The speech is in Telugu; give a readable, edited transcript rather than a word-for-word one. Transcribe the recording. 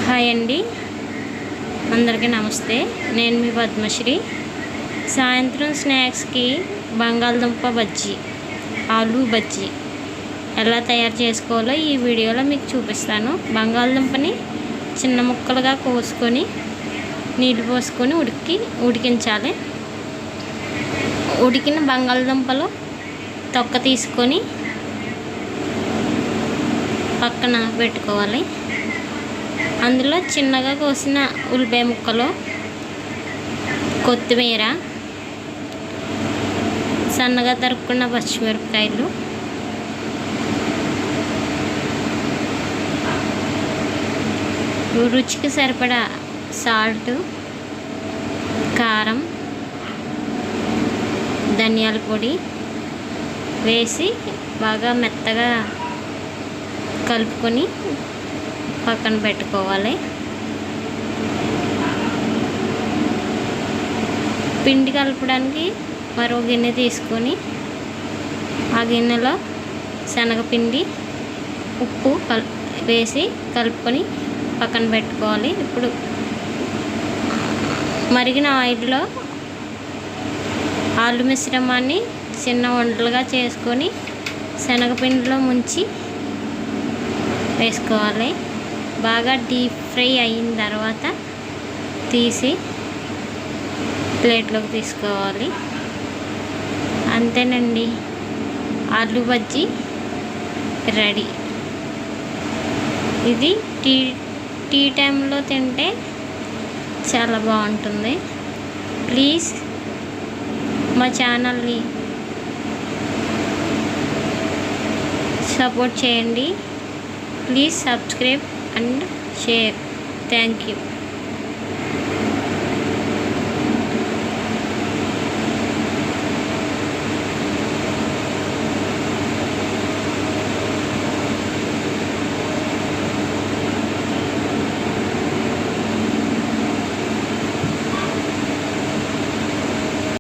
హాయ్ అండి, అందరికీ నమస్తే. నేను మీ పద్మశ్రీ. సాయంత్రం స్నాక్స్కి బంగాళదుంప బజ్జీ, ఆలూ బజ్జీ ఎలా తయారు చేసుకోవాలో ఈ వీడియోలో మీకు చూపిస్తాను. బంగాళదుంపని చిన్న ముక్కలుగా కోసుకొని నీళ్ళు పోసుకొని ఉడికించాలి. ఉడికిన బంగాళదుంపలో తొక్క తీసుకొని పక్కన పెట్టుకోవాలి. అందులో చిన్నగా కోసిన ఉల్లిపాయ ముక్కలు, కొత్తిమీర, సన్నగా తరుక్కున్న పచ్చిమిరపకాయలు, రుచికి సరిపడా సాల్ట్, కారం, ధనియాల పొడి వేసి బాగా మెత్తగా కలుపుకొని పక్కన పెట్టుకోవాలి. పిండి కలపడానికి మరో గిన్నె తీసుకొని ఆ గిన్నెలో శనగపిండి, ఉప్పు వేసి కలుపుకొని పక్కన పెట్టుకోవాలి. ఇప్పుడు మరిగిన ఆయిల్లో ఆలు మిశ్రమాన్ని చిన్న వంటలుగా చేసుకొని శనగపిండిలో ముంచి వేసుకోవాలి. బాగా డీప్ ఫ్రై అయిన తర్వాత తీసి ప్లేట్లోకి తీసుకోవాలి. అంతేనండి, ఆలూ బజ్జీ రెడీ. ఇది టీ టైంలో తింటే చాలా బాగుంటుంది. ప్లీజ్ మా ఛానల్ని సపోర్ట్ చేయండి. Please subscribe and share. Thank you.